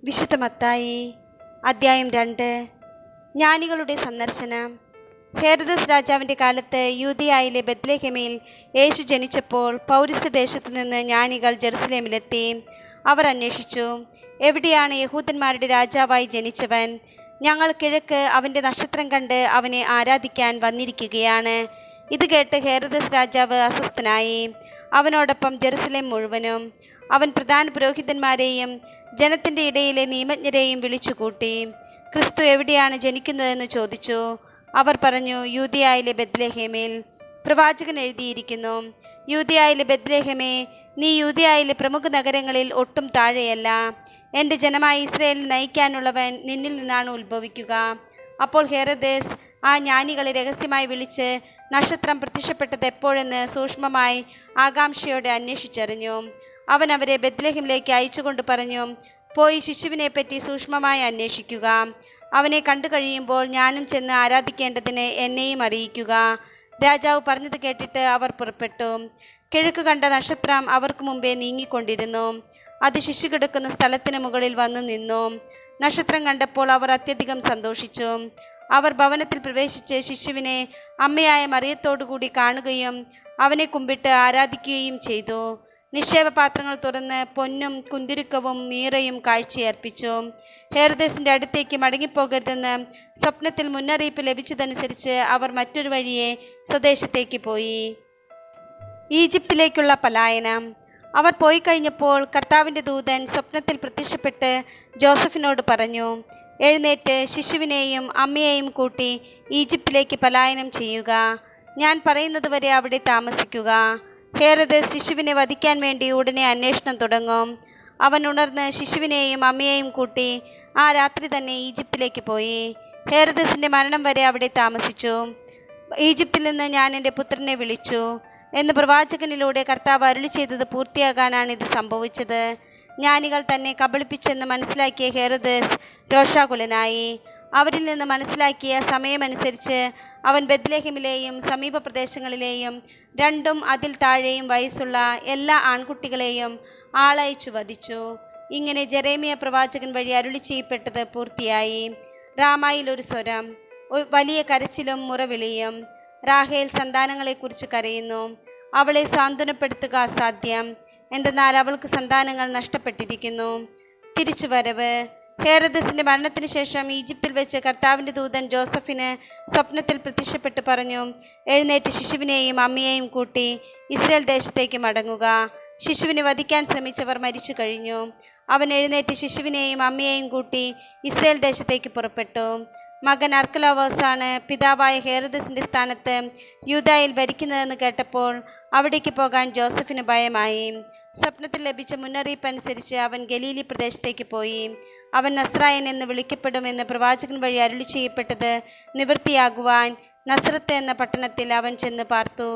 വിശുദ്ധ മത്തായി അദ്ധ്യായം 2. ജ്ഞാനികളുടെ സന്ദർശനം. ഹെരോദസ് രാജാവിൻ്റെ കാലത്ത് യൂദയായിലെ ബെത്ലഹേമിൽ യേശു ജനിച്ചപ്പോൾ പൗരസ്ത്യ ദേശത്തു നിന്ന് ജ്ഞാനികൾ ജെറുസലേമിലെത്തി. അവർ അന്വേഷിച്ചു, എവിടെയാണ് യഹൂദന്മാരുടെ രാജാവായി ജനിച്ചവൻ? ഞങ്ങൾ കിഴക്ക് അവൻ്റെ നക്ഷത്രം കണ്ട് അവനെ ആരാധിക്കാൻ വന്നിരിക്കുകയാണ്. ഇത് കേട്ട് ഹെരോദസ് രാജാവ് അസ്വസ്ഥനായി. അവനോടൊപ്പം ജെറുസലേം മുഴുവനും. അവൻ പ്രധാന പുരോഹിതന്മാരെയും ജനത്തിൻ്റെ ഇടയിലെ നിയമജ്ഞരെയും വിളിച്ചുകൂട്ടി. ക്രിസ്തു എവിടെയാണ് ജനിക്കുന്നതെന്ന് ചോദിച്ചു. അവർ പറഞ്ഞു, യൂദയായിലെ ബെത്ലഹേമിൽ. പ്രവാചകൻ എഴുതിയിരിക്കുന്നു, യൂദയായിലെ ബെത്ലഹേമേ, നീ യൂദയായിലെ പ്രമുഖ നഗരങ്ങളിൽ ഒട്ടും താഴെയല്ല. എൻ്റെ ജനമായ ഇസ്രായേലിൽ നയിക്കാനുള്ളവൻ നിന്നിൽ നിന്നാണ് ഉത്ഭവിക്കുക. അപ്പോൾ ഹെരോദേസ് ആ ജ്ഞാനികളെ രഹസ്യമായി വിളിച്ച് നക്ഷത്രം പ്രത്യക്ഷപ്പെട്ടത് എപ്പോഴെന്ന് സൂക്ഷ്മമായി ആകാംക്ഷയോടെ അന്വേഷിച്ചറിഞ്ഞു. അവൻ അവരെ ബെത്ലഹേമിലേക്ക് അയച്ചുകൊണ്ട് പറഞ്ഞു, പോയി ശിശുവിനെപ്പറ്റി സൂക്ഷ്മമായി അന്വേഷിക്കുക. അവനെ കണ്ടു കഴിയുമ്പോൾ ഞാനും ചെന്ന് ആരാധിക്കേണ്ടതിന് എന്നെയും അറിയിക്കുക. രാജാവ് പറഞ്ഞത് കേട്ടിട്ട് അവർ പുറപ്പെട്ടു. കിഴക്ക് കണ്ട നക്ഷത്രം അവർക്ക് മുമ്പേ നീങ്ങിക്കൊണ്ടിരുന്നു. അത് ശിശു കിടക്കുന്ന സ്ഥലത്തിന് മുകളിൽ വന്നു നിന്നു. നക്ഷത്രം കണ്ടപ്പോൾ അവർ അത്യധികം സന്തോഷിച്ചു. അവർ ഭവനത്തിൽ പ്രവേശിച്ച് ശിശുവിനെ അമ്മയായ മറിയത്തോടുകൂടി കാണുകയും അവനെ കുമ്പിട്ട് ആരാധിക്കുകയും ചെയ്തു. നിക്ഷേപപാത്രങ്ങൾ തുറന്ന് പൊന്നും കുന്തിരുക്കവും മീറയും കാഴ്ചയർപ്പിച്ചു. ഹെരോദേസിൻ്റെ അടുത്തേക്ക് മടങ്ങിപ്പോകരുതെന്ന് സ്വപ്നത്തിൽ മുന്നറിയിപ്പ് ലഭിച്ചതനുസരിച്ച് അവർ മറ്റൊരു വഴിയെ സ്വദേശത്തേക്ക് പോയി. ഈജിപ്തിലേക്കുള്ള പലായനം. അവർ പോയി കഴിഞ്ഞപ്പോൾ കർത്താവിൻ്റെ ദൂതൻ സ്വപ്നത്തിൽ പ്രത്യക്ഷപ്പെട്ട് ജോസഫിനോട് പറഞ്ഞു, എഴുന്നേറ്റ് ശിശുവിനെയും അമ്മയെയും കൂട്ടി ഈജിപ്തിലേക്ക് പലായനം ചെയ്യുക. ഞാൻ പറയുന്നതുവരെ അവിടെ താമസിക്കുക. ഹെരോദസ് ശിശുവിനെ വധിക്കാൻ വേണ്ടി ഉടനെ അന്വേഷണം തുടങ്ങും. അവൻ ഉണർന്ന് ശിശുവിനെയും അമ്മയെയും കൂട്ടി ആ രാത്രി തന്നെ ഈജിപ്തിലേക്ക് പോയി. ഹെരോദസിൻ്റെ മരണം വരെ അവിടെ താമസിച്ചു. ഈജിപ്തിൽ നിന്ന് ഞാൻ എൻ്റെ പുത്രനെ വിളിച്ചു എന്ന് പ്രവാചകനിലൂടെ കർത്താവ് അരുളി ചെയ്തത് പൂർത്തിയാകാനാണ് ഇത് സംഭവിച്ചത്. ജ്ഞാനികൾ തന്നെ കബളിപ്പിച്ചെന്ന് മനസ്സിലാക്കിയ ഹെരോദസ് രോഷാകുലനായി. അവരിൽ നിന്ന് മനസ്സിലാക്കിയ സമയമനുസരിച്ച് അവൻ ബെത്ലഹേമിലെയും സമീപ പ്രദേശങ്ങളിലെയും 2 അതിൽ താഴെയും വയസ്സുള്ള എല്ലാ ആൺകുട്ടികളെയും ആളയച്ചു വധിച്ചു. ഇങ്ങനെ ജെറേമിയ പ്രവാചകൻ വഴി അരുളി ചെയ്യപ്പെട്ടത് പൂർത്തിയായി. റാമായിൽ ഒരു സ്വരം, വലിയ കരച്ചിലും മുറവിളിയും. റാഹേൽ സന്താനങ്ങളെക്കുറിച്ച് കരയുന്നു. അവളെ സാന്ത്വനപ്പെടുത്തുക അസാധ്യം, എന്തെന്നാൽ അവൾക്ക് സന്താനങ്ങൾ നഷ്ടപ്പെട്ടിരിക്കുന്നു. തിരിച്ചുവരവ്. ഹെരോദസിൻ്റെ മരണത്തിന് ശേഷം ഈജിപ്തിൽ വെച്ച് കർത്താവിൻ്റെ ദൂതൻ ജോസഫിന് സ്വപ്നത്തിൽ പ്രത്യക്ഷപ്പെട്ട് പറഞ്ഞു, എഴുന്നേറ്റ് ശിശുവിനെയും അമ്മയെയും കൂട്ടി ഇസ്രായേൽ ദേശത്തേക്ക് മടങ്ങുക. ശിശുവിനെ വധിക്കാൻ ശ്രമിച്ചവർ മരിച്ചു കഴിഞ്ഞു. അവൻ എഴുന്നേറ്റ് ശിശുവിനെയും അമ്മയെയും കൂട്ടി ഇസ്രായേൽ ദേശത്തേക്ക് പുറപ്പെട്ടു. മകൻ അർക്കലോവോസാണ് പിതാവായ ഹെരോദസിൻ്റെ സ്ഥാനത്ത് യൂദായിൽ ഭരിക്കുന്നതെന്ന് കേട്ടപ്പോൾ അവിടേക്ക് പോകാൻ ജോസഫിന് ഭയമായി. സ്വപ്നത്തിൽ ലഭിച്ച മുന്നറിയിപ്പ് അനുസരിച്ച് അവൻ ഗലീലി പ്രദേശത്തേക്ക് പോയി. അവൻ നസ്രായൻ എന്ന് വിളിക്കപ്പെടുമെന്ന് പ്രവാചകൻ വഴി അരുളി ചെയ്യപ്പെട്ടത് നിവൃത്തിയാകുവാൻ നസ്രത്ത് എന്ന പട്ടണത്തിൽ അവൻ ചെന്ന് പാർത്തു.